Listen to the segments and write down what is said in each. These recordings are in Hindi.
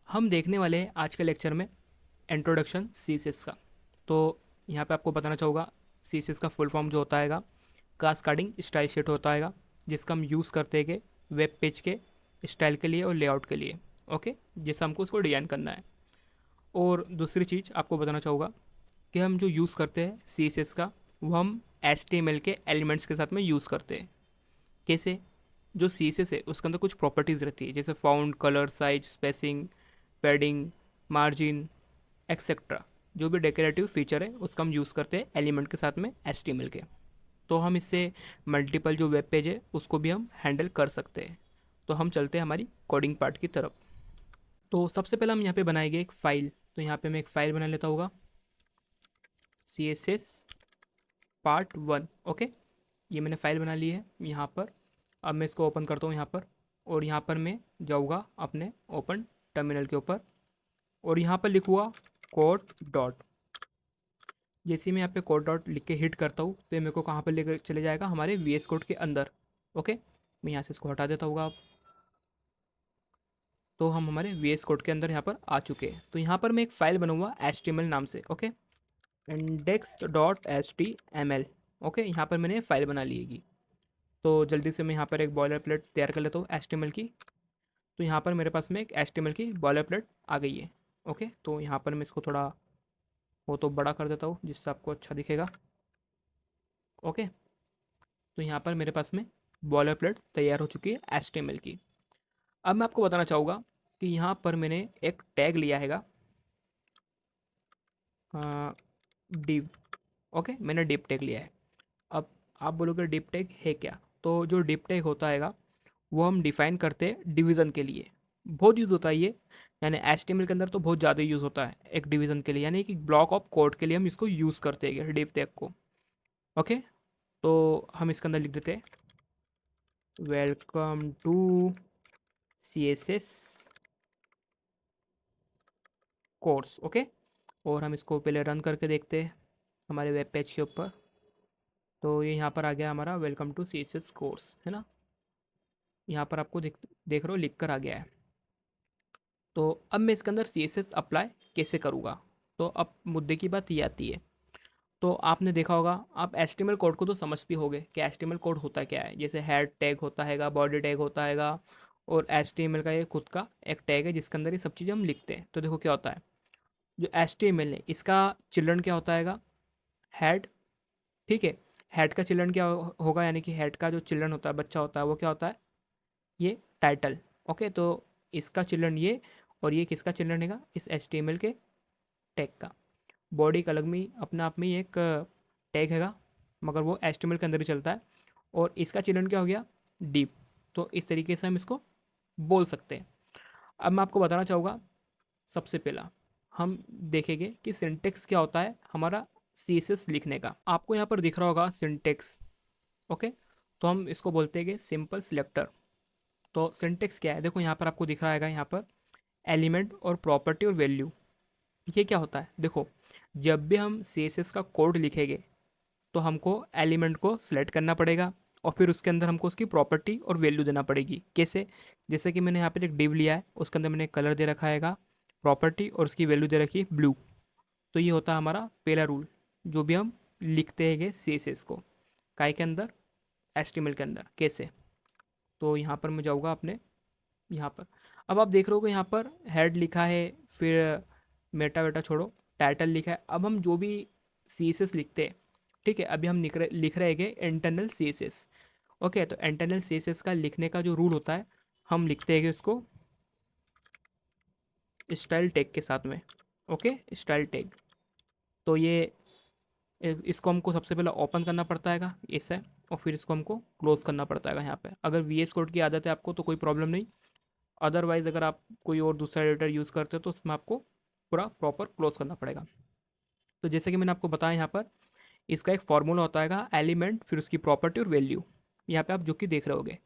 हम देखने वाले हैं आज के लेक्चर में इंट्रोडक्शन सीएसएस का। तो यहाँ पे आपको बताना चाहूँगा सीएसएस का फुल फॉर्म जो होता है कास्केडिंग स्टाइल शीट होता है जिसका हम यूज़ करते हैं वेब पेज के स्टाइल के लिए और लेआउट के लिए। ओके, जैसे हमको उसको डिज़ाइन करना है। और दूसरी चीज़ आपको बताना चाहूँगा कि हम जो यूज़ करते हैं सीएसएस का वो हम HTML के एलिमेंट्स के साथ में यूज़ करते हैं। कैसे? जो सीएसएस है उसके अंदर कुछ प्रॉपर्टीज़ रहती है, जैसे found, colour, size, spacing, padding, margin, etcetera. जो भी डेकोरेटिव फीचर है उसका हम यूज़ करते हैं एलिमेंट के साथ में HTML के। तो हम इससे मल्टीपल जो वेब पेज है उसको भी हम हैंडल कर सकते हैं। तो हम चलते हैं हमारी कोडिंग पार्ट की तरफ। तो सबसे पहले हम यहाँ पे बनाएंगे एक फ़ाइल। तो यहाँ पे मैं एक फ़ाइल बना लेता होगा, CSS Part 1। ओके, ये मैंने फ़ाइल बना ली है यहाँ पर। अब मैं इसको ओपन करता हूँ यहाँ पर, और यहाँ पर मैं जाऊँगा अपने ओपन टर्मिनल के ऊपर, और यहाँ पर लिखूँगा कोड डॉट। जैसे ही मैं यहाँ पे कोड डॉट लिख के हिट करता हूँ तो ये मेरे को कहाँ पर लेकर चले जाएगा, हमारे VS कोड के अंदर। ओके, मैं यहाँ से इसको हटा देता हूँ अब। तो हम हमारे VS कोड के अंदर यहाँ पर आ चुके हैं। तो यहाँ पर मैं एक फ़ाइल बनूंगा HTML नाम से। Okay, index dot HTML। Okay, यहाँ पर मैंने फ़ाइल बना ली है। तो जल्दी से मैं यहाँ पर एक बॉयलर प्लेट तैयार कर लेता हूँ HTML की। तो यहाँ पर मेरे पास में एक HTML की बॉयलर प्लेट आ गई है। ओके, तो यहाँ पर मैं इसको थोड़ा वो तो बड़ा कर देता हूँ जिससे आपको अच्छा दिखेगा। ओके, तो यहाँ पर मेरे पास में बॉयलर प्लेट तैयार हो चुकी है HTML की। अब मैं आपको बताना चाहूँगा कि यहाँ पर मैंने एक टैग लिया हैगा, डिव। ओके, मैंने डिव टैग लिया है। अब आप बोलोगे डिव टैग है क्या? तो जो डिव टैग होता है वो हम डिफाइन करते हैं डिवीज़न के लिए। बहुत यूज़ होता है ये, यानी HTML के अंदर तो बहुत ज़्यादा यूज़ होता है एक डिवीज़न के लिए, यानी कि ब्लॉक ऑफ कोड के लिए हम इसको यूज़ करते हैं डिव टैग को। ओके, तो हम इसके अंदर लिख देते हैं welcome to CSS course. Okay, और हम इसको पहले रन करके देखते हैं हमारे वेब पेज के ऊपर। तो ये यहाँ पर आ गया हमारा वेलकम टू CSS कोर्स, है ना। यहाँ पर आपको देख रहे हो लिख कर आ गया है। तो अब मैं इसके अंदर CSS अप्लाई कैसे करूँगा? तो अब मुद्दे की बात ये आती है। तो आपने देखा होगा, आप HTML कोड को तो समझते होगे कि HTML कोड होता क्या है। जैसे हेड टैग होता हैगा, बॉडी टैग होता हैगा, और HTML का ये खुद का एक टैग है जिसके अंदर ये सब चीज़ें हम लिखते हैं। तो देखो क्या होता है, जो HTML है इसका चिल्ड्रन क्या होता हैगा, हेड। ठीक है, हेड का चिल्ड्रन क्या होगा, यानी कि हेड का जो चिल्ड्रन होता है, बच्चा होता है, वो क्या होता है, ये टाइटल। ओके, तो इसका चिल्ड्रन ये, और ये किसका चिल्ड्रन हैगा, इस HTML के टैग का। बॉडी का अलग में अपने आप में ही एक टैग हैगा, मगर वो HTML के अंदर ही चलता है। और इसका चिल्ड्रन क्या हो गया, डीप। तो इस तरीके से हम इसको बोल सकते हैं। अब मैं आपको बताना चाहूँगा, सबसे पहला हम देखेंगे कि सिंटेक्स क्या होता है हमारा CSS लिखने का। आपको यहाँ पर दिख रहा होगा सिंटेक्स। ओके, तो हम इसको बोलते हैं कि सिंपल सिलेक्टर। तो सिंटेक्स क्या है, देखो यहाँ पर आपको दिख रहा है यहाँ पर एलिमेंट और प्रॉपर्टी और वैल्यू। ये क्या होता है, देखो जब भी हम CSS का कोड लिखेंगे तो हमको एलिमेंट को सिलेक्ट करना पड़ेगा, और फिर उसके अंदर हमको उसकी प्रॉपर्टी और वैल्यू देना पड़ेगी। कैसे? जैसे कि मैंने यहाँ पर एक डिव लिया है, उसके अंदर मैंने कलर दे रखा है प्रॉपर्टी, और उसकी वैल्यू दे रखी है ब्लू। तो ये होता है हमारा पहला रूल, जो भी हम लिखते हैं CSS को काय के अंदर, HTML के अंदर। कैसे? तो यहाँ पर मैं जाऊँगा अपने यहाँ पर। अब आप देख रहे हो कि यहाँ पर हेड लिखा है, फिर मेटा वेटा छोड़ो, टाइटल लिखा है। अब हम जो भी CSS लिखते हैं, ठीक है, अभी हम लिख रहे हैं इंटरनल CSS। ओके, तो इंटरनल CSS का लिखने का जो रूल होता है, हम लिखते हैं उसको स्टाइल टैग के साथ में। Okay, style tag. तो ये इसको हमको सबसे पहले ओपन करना पड़ता है ऐसे, और फिर इसको हमको क्लोज करना पड़ता है यहाँ पे। अगर VS कोड की आदत है आपको तो कोई प्रॉब्लम नहीं, अदरवाइज़ अगर आप कोई और दूसरा एडिटर यूज़ करते हो तो उसमें आपको पूरा प्रॉपर क्लोज करना पड़ेगा। तो जैसे कि मैंने आपको बताया, यहाँ पर इसका एक फॉर्मूला होता है एलिमेंट, फिर उसकी प्रॉपर्टी और वैल्यू। यहाँ पे आप जो कि देख रहे होगे।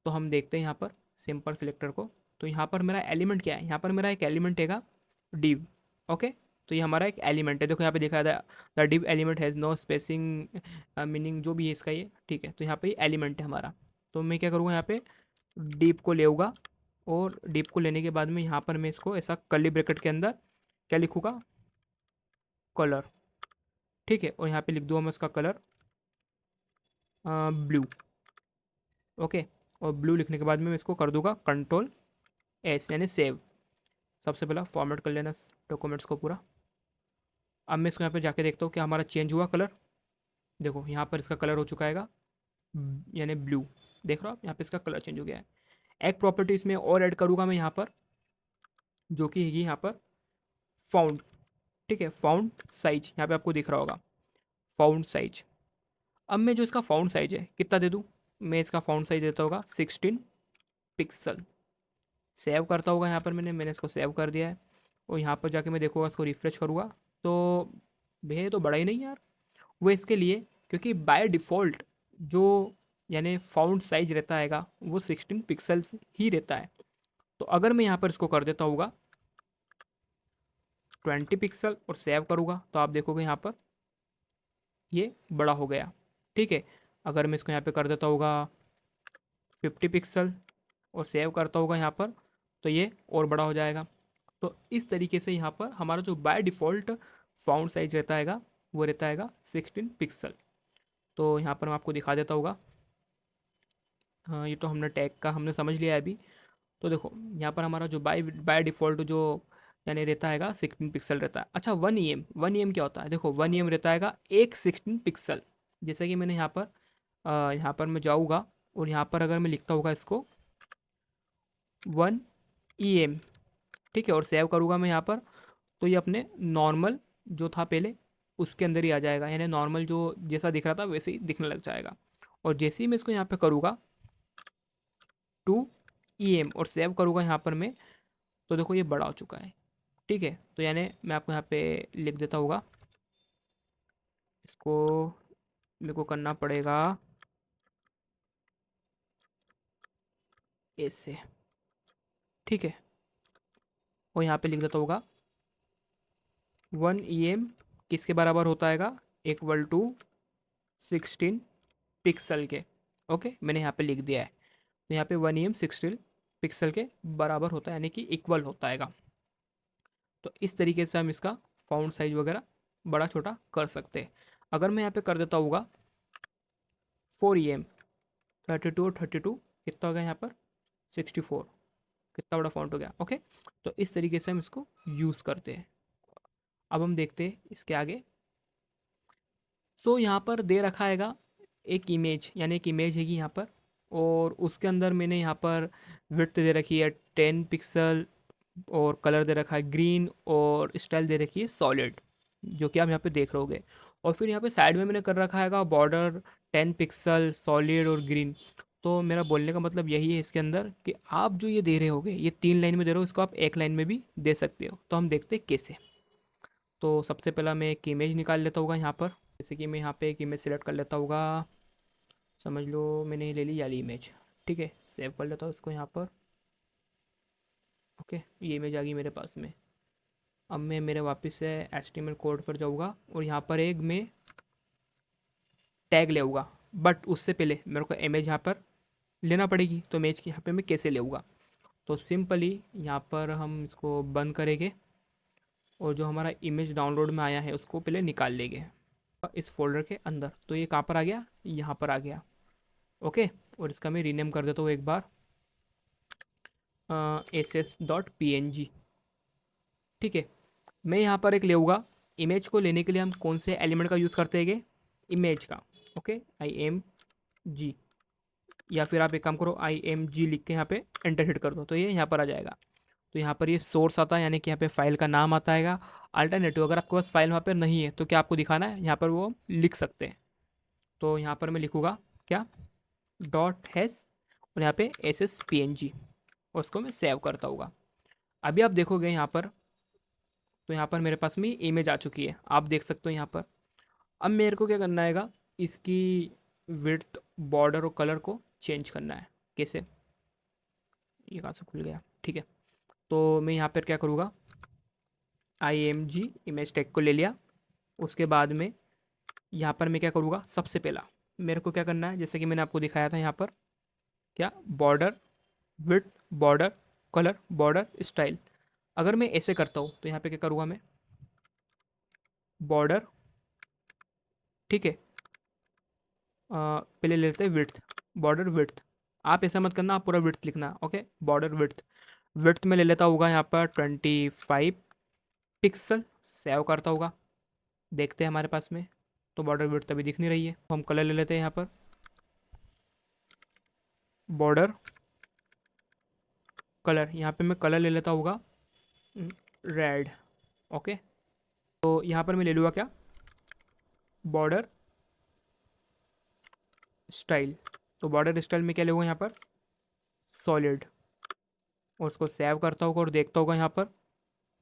तो हम देखते हैं यहाँ पर सिंपल सिलेक्टर को। तो यहाँ पर मेरा एलिमेंट क्या है, यहाँ पर मेरा एक एलिमेंट है डिव। ओके, तो ये हमारा एक एलिमेंट है। देखो यहाँ पे देखा था, the div element has no spacing meaning, जो भी है इसका ये, ठीक है। तो यहाँ पे एलिमेंट है हमारा। तो मैं क्या करूँगा, यहाँ पे डिव को लेऊँगा और डिप को लेने के बाद में यहाँ पर मैं इसको ऐसा कर्ली ब्रैकेट के अंदर क्या लिखूँगा, कलर, ठीक है। और यहाँ पे लिख दूँगा मैं उसका कलर ब्लू, ओके। और ब्लू लिखने के बाद में मैं इसको कर दूंगा कंट्रोल एस यानी सेव। सबसे पहला फॉर्मेट कर लेना डॉक्यूमेंट्स को पूरा। अब मैं इसको यहाँ पे जाके देखता हूँ कि हमारा चेंज हुआ कलर। देखो यहाँ पर इसका कलर हो चुका है यानी ब्लू। देख रहे हो आप, यहाँ पे इसका कलर चेंज हो गया है। एक प्रॉपर्टी इसमें और ऐड करूँगा मैं यहाँ पर, जो कि है यहाँ पर फाउंड, ठीक है। फाउंड साइज यहाँ पे आपको दिख रहा होगा, फाउंड साइज। अब मैं जो इसका फाउंड साइज है कितना दे दूँ, मैं इसका फाउंड साइज देता होगा 16 पिक्सल। सेव करता होगा यहाँ पर मैंने इसको सेव कर दिया है। और यहाँ पर जाके मैं देखूँगा, इसको रिफ्रेश करूँगा तो भैया तो बड़ा ही नहीं यार। वो इसके लिए क्योंकि बाय डिफ़ॉल्ट जो यानी फाउंड साइज रहता हैगा वो 16 पिक्सल्स ही रहता है। तो अगर मैं यहाँ पर इसको कर देता होगा 20 पिक्सल और सेव करूँगा तो आप देखोगे यहाँ पर ये बड़ा हो गया, ठीक है। अगर मैं इसको यहाँ पे कर देता होगा 50 पिक्सल और सेव करता होगा यहाँ पर तो ये और बड़ा हो जाएगा। तो इस तरीके से यहाँ पर हमारा जो बाय डिफ़ॉल्ट फाउंड साइज रहता हैगा वो रहता हैगा 16 पिक्सल। तो यहाँ पर मैं आपको दिखा देता होगा। हाँ, ये तो हमने टैग का हमने समझ लिया है अभी। तो देखो यहाँ पर हमारा जो बाय बाय डिफ़ॉल्ट जो यानी रहता हैगा 16 पिक्सल रहता है। अच्छा 1 EM क्या होता है, देखो 1 EM रहता हैगा एक 16 पिक्सल। जैसे कि मैंने यहाँ पर मैं जाऊँगा और यहाँ पर अगर मैं लिखता होगा इसको 1 EM, ठीक है। और सेव करूँगा मैं यहाँ पर तो ये अपने नॉर्मल जो था पहले उसके अंदर ही आ जाएगा, यानी नॉर्मल जो जैसा दिख रहा था वैसे ही दिखने लग जाएगा। और जैसे ही मैं इसको यहाँ पे करूँगा 2 EM और सेव करूँगा यहाँ पर मैं तो देखो ये बड़ा हो चुका है, ठीक है। तो यानी मैं आपको यहाँ पे लिख देता होगा, इसको मेरे को करना पड़ेगा ऐसे, ठीक है। और यहाँ पे लिख देता होगा 1 EM किसके बराबर होता हैगा, इक्वल टू 16 पिक्सल के, ओके। मैंने यहाँ पे लिख दिया है। तो यहाँ पे 1 EM 16 पिक्सल के बराबर होता है यानी कि इक्वल होता हैगा। तो इस तरीके से हम इसका फाउंड साइज वगैरह बड़ा छोटा कर सकते हैं। अगर मैं यहाँ पे कर देता होगा 4 EM 32 और 32 कितना हो गया यहाँ पर 64, कितना बड़ा फाउंड हो गया, ओके। तो इस तरीके से हम इसको यूज़ करते हैं। अब हम देखते हैं इसके आगे। सो यहाँ पर दे रखा हैगा एक इमेज, यानी एक इमेज हैगी यहाँ पर। और उसके अंदर मैंने यहाँ पर विड्थ दे रखी है 10 पिक्सल और कलर दे रखा है ग्रीन और स्टाइल दे रखी है सॉलिड, जो कि आप यहाँ पे देख रहे होगे। और फिर यहाँ पे साइड में मैंने कर रखा हैगा बॉर्डर 10 पिक्सल सॉलिड और ग्रीन। तो मेरा बोलने का मतलब यही है इसके अंदर कि आप जो ये दे रहे होगे ये 3 लाइन में दे रहे हो, इसको आप एक लाइन में भी दे सकते हो। तो हम देखते हैं कैसे। तो सबसे पहला मैं एक इमेज निकाल लेता होगा यहाँ पर। जैसे कि मैं यहाँ पे एक इमेज सेलेक्ट कर लेता होगा, समझ लो मैंने ले ली ये वाली इमेज, ठीक है। सेव कर लेता हूँ इसको यहाँ पर, ओके। ये इमेज आ गई मेरे पास में। अब मैं मेरे वापस से HTML कोड पर जाऊँगा और यहाँ पर एक मैं टैग लेऊँगा। बट उससे पहले मेरे को इमेज यहाँ पर लेना पड़ेगी। तो इमेज की यहाँ पे मैं कैसे लेऊँगा, तो सिंपली यहाँ पर हम इसको बंद करेंगे और जो हमारा इमेज डाउनलोड में आया है उसको पहले निकाल लेंगे इस फोल्डर के अंदर। तो ये कहाँ पर आ गया, यहाँ पर आ गया, ओके। और इसका मैं रीनेम कर देता हूँ एक बार ss.png, ठीक है। मैं यहाँ पर एक लेऊँगा। इमेज को लेने के लिए हम कौन से एलिमेंट का यूज़ करते हैं, इमेज का, ओके। IMG, या फिर आप एक काम करो IMG लिख के यहाँ पे एंटर हिट कर दो तो ये यहाँ पर आ जाएगा। तो यहाँ पर ये सोर्स आता है, यानी कि यहाँ पे फाइल का नाम आता है। अल्टरनेटिव अगर आपके पास फाइल वहाँ पर नहीं है तो क्या आपको दिखाना है, यहाँ पर वो लिख सकते हैं। तो यहाँ पर मैं लिखूँगा क्या .हैश और यहाँ पे SSPNG और उसको मैं सेव करता हूँ। अभी आप देखोगे यहाँ पर, तो यहाँ पर मेरे पास में इमेज आ चुकी है, आप देख सकते हो यहाँ पर। अब मेरे को क्या करना है, इसकी विड्थ बॉर्डर और कलर को चेंज करना है। कैसे, ये कहाँ से खुल गया, ठीक है। तो मैं यहाँ पर क्या करूँगा, IMG इमेज टैग को ले लिया। उसके बाद में यहाँ पर मैं क्या करूँगा, सबसे पहला मेरे को क्या करना है, जैसे कि मैंने आपको दिखाया था यहाँ पर क्या border width border colour, border, style. अगर मैं ऐसे करता हूँ तो यहाँ पे क्या करूँगा मैं, बॉर्डर, ठीक है, पहले ले लेते हैं विड्थ, बॉर्डर विड्थ। आप ऐसा मत करना, आप पूरा विड्थ लिखना, ओके। बॉर्डर विड्थ, विड्थ में ले लेता होगा यहाँ पर 25 पिक्सल, सेव करता होगा। देखते हैं हमारे पास में, तो बॉर्डर विड्थ अभी दिख नहीं रही है। तो हम कलर ले लेते हैं यहाँ पर, बॉर्डर कलर, यहाँ पे मैं कलर ले लेता होगा रेड, ओके। तो यहाँ पर मैं ले लूँगा क्या, बॉर्डर स्टाइल। तो बॉर्डर स्टाइल में क्या लूँगा यहाँ पर, सॉलिड, और उसको सेव करता होगा और देखता होगा यहाँ पर।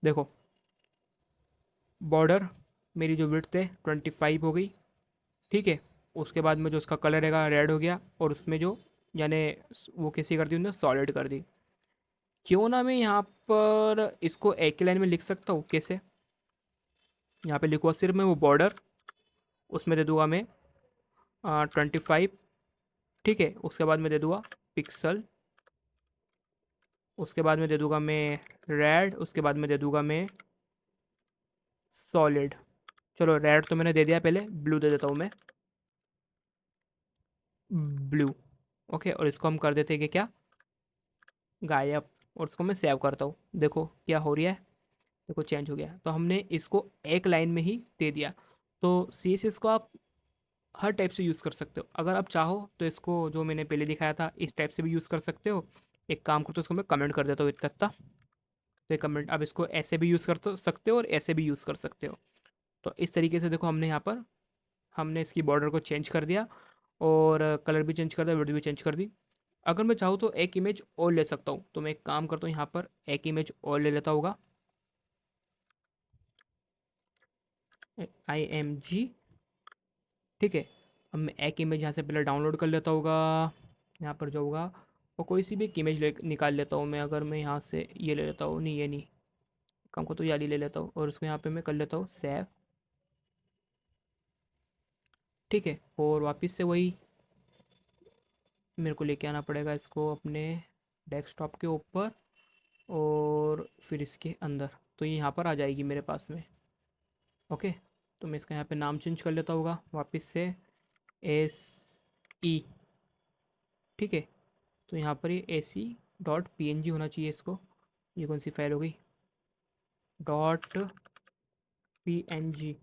देखो, बॉर्डर मेरी जो विड्थ है 25 हो गई, ठीक है। उसके बाद में जो उसका कलर रहेगा रेड हो गया, और उसमें जो, यानी वो कैसी कर दी उन्होंने, सॉलिड कर दी। क्यों ना मैं यहाँ पर इसको एक ही लाइन में लिख सकता हूँ, कैसे, यहाँ पे लिखूँगा सिर्फ मैं वो बॉर्डर, उसमें दे दूंगा मैं 25, ठीक है। उसके बाद में दे दूंगा पिक्सल, उसके बाद में दे दूंगा मैं रेड, उसके बाद में दे दूंगा मैं सॉलिड। चलो, रेड तो मैंने दे दिया, पहले ब्लू दे देता हूँ मैं, ब्लू, ओके। और इसको हम कर देते हैं कि क्या, गायब। और इसको मैं सेव करता हूँ, देखो क्या हो रहा है, देखो चेंज हो गया। तो हमने इसको एक लाइन में ही दे दिया। तो सी एस एस को आप हर टाइप से यूज़ कर सकते हो। अगर आप चाहो तो इसको, जो मैंने पहले दिखाया था, इस टाइप से भी यूज़ कर सकते हो। एक काम करो, तो इसको मैं कमेंट कर देता हूँ इतना तक। तो ये कमेंट, आप इसको ऐसे भी यूज़ कर सकते हो और ऐसे भी यूज़ कर सकते हो। तो इस तरीके से देखो, हमने यहाँ पर, हमने इसकी बॉर्डर को चेंज कर दिया, और कलर भी चेंज कर दिया, विड्थ भी चेंज कर दी। अगर मैं चाहूँ तो एक इमेज और ले सकता हूँ, तो मैं एक काम करता हूँ, यहाँ पर एक इमेज और ले लेता होगा, IMG, ठीक है। अब मैं एक इमेज यहाँ से पहले डाउनलोड कर लेता होगा, यहाँ पर जाऊँगा, और कोई सी भी एक इमेज ले निकाल लेता हूँ मैं। अगर मैं यहाँ से ये ले लेता हूँ, नहीं ये नहीं, कम को तो ये वाली ले लेता हूँ, और उसको यहाँ पे मैं कर लेता हूँ सेव, ठीक है। और वापस से वही मेरे को लेके आना पड़ेगा इसको अपने डेस्कटॉप के ऊपर, और फिर इसके अंदर, तो ये यहाँ पर आ जाएगी मेरे पास में, ओके। तो मैं इसका यहाँ पे नाम चेंज कर लेता होगा वापस से, SE, ठीक है। तो यहाँ पर ये AC.PNG होना चाहिए इसको। ये कौन सी फाइल हो गई, .PNG।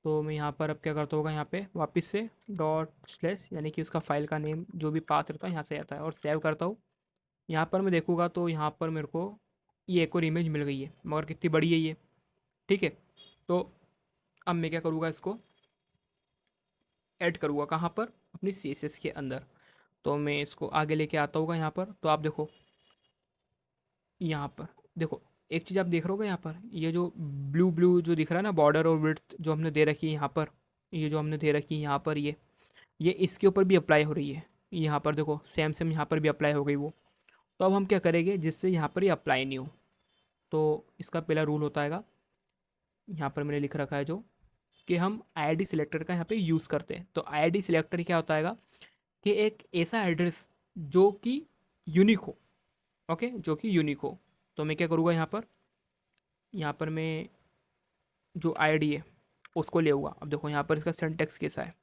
तो मैं यहाँ पर अब क्या करता होगा, यहाँ पे वापस से डॉट / यानी कि उसका फाइल का नेम जो भी पाथ रहता है यहाँ से आता है, और सेव करता हूँ। यहाँ पर मैं देखूँगा तो यहाँ पर मेरे को ये एक और इमेज मिल गई है, मगर कितनी बड़ी है ये, ठीक है। तो अब मैं क्या करूँगा, इसको ऐड करूँगा कहाँ पर, अपनी CSS के अंदर। तो मैं इसको आगे लेके आता होगा यहाँ पर। तो आप देखो, यहाँ पर देखो, एक चीज़ आप देख रहे हो यहाँ पर, ये जो ब्लू ब्लू जो दिख रहा है ना, बॉर्डर और विड्थ जो हमने दे रखी है यहाँ पर, ये जो हमने दे रखी है यहाँ पर, ये इसके ऊपर भी अप्लाई हो रही है। यहाँ पर देखो, सेम सेम यहाँ पर भी अप्लाई हो गई वो। तो अब हम क्या करेंगे, जिससे यहाँ पर ये अप्लाई नहीं हो। तो इसका पहला रूल होता है, यहाँ पर मैंने लिख रखा है जो, कि हम IID सिलेक्टर का यहाँ पे यूज़ करते हैं। तो IID सिलेक्टर क्या होता है कि एक ऐसा एड्रेस जो कि यूनिक हो, ओके, जो कि यूनिक हो। तो मैं क्या करूँगा, यहाँ पर मैं जो IID है उसको ले आऊँगा। अब देखो यहाँ पर इसका सिंटैक्स कैसा है,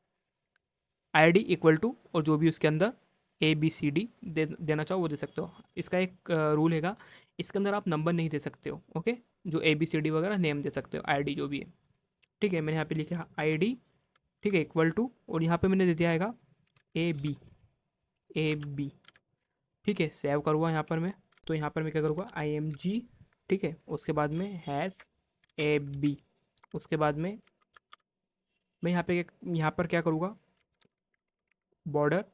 IID इक्वल टू, और जो भी उसके अंदर ABCD देना चाहो वो दे सकते हो। इसका एक रूल हैगा, इसके अंदर आप नंबर नहीं दे सकते हो, ओके। जो ABCD वगैरह नेम दे सकते हो, IID जो भी है, ठीक है। मैंने यहाँ पे लिखा IID, ठीक है, इक्वल टू, और यहाँ पे मैंने दे दिया है AB, ठीक है। सेव करूँगा यहाँ पर मैं। तो यहाँ पर मैं क्या करूँगा, IMG, ठीक है। उसके बाद में #AB, उसके बाद में मैं यहाँ पर क्या करूँगा, बॉर्डर,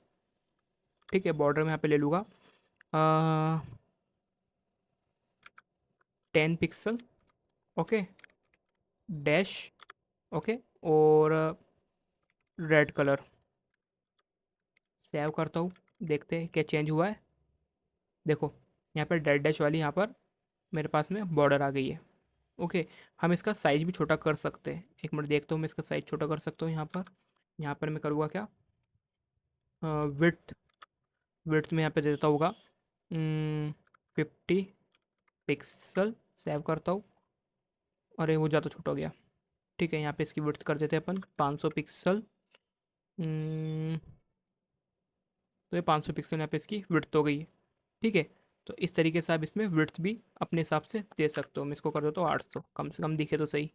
ठीक है। बॉर्डर में यहाँ पे ले लूँगा 10 पिक्सल, ओके, डैश, ओके, और रेड कलर। सेव करता हूँ, देखते हैं क्या चेंज हुआ है। देखो, यहाँ पर डेड डैश वाली यहाँ पर मेरे पास में बॉर्डर आ गई है, ओके। हम इसका साइज भी छोटा कर सकते हैं, एक मिनट देखता हूँ, मैं इसका साइज छोटा कर सकता हूँ यहाँ पर मैं करूँगा क्या, विड्थ, विड्थ में यहाँ पे दे देता होगा 50 पिक्सल, सेव करता हूँ। अरे वो ज़्यादा छोटा हो गया। ठीक है, यहाँ पे इसकी विड्थ कर देते हैं अपन 500 पिक्सल। तो ये 500 पिक्सल यहाँ पे इसकी विड्थ हो गई है। ठीक है, तो इस तरीके से आप इसमें विड्थ भी अपने हिसाब से दे सकते हो। मैं इसको कर देता हूँ 800, कम से कम दिखे तो सही।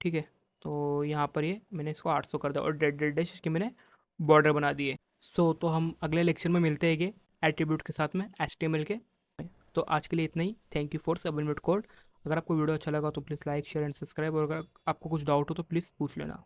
ठीक है, तो यहाँ पर ये मैंने इसको 800 कर दिया और डेड डेड डैश इसके मैंने बॉर्डर बना दिए। तो हम अगले लेक्चर में मिलते हैं एट्रीब्यूट के साथ में HTML के। तो आज के लिए इतना ही। Thank you for submit code. अगर आपको वीडियो अच्छा लगा तो please like share and subscribe, और अगर आपको कुछ डाउट हो तो प्लीज़ पूछ लेना।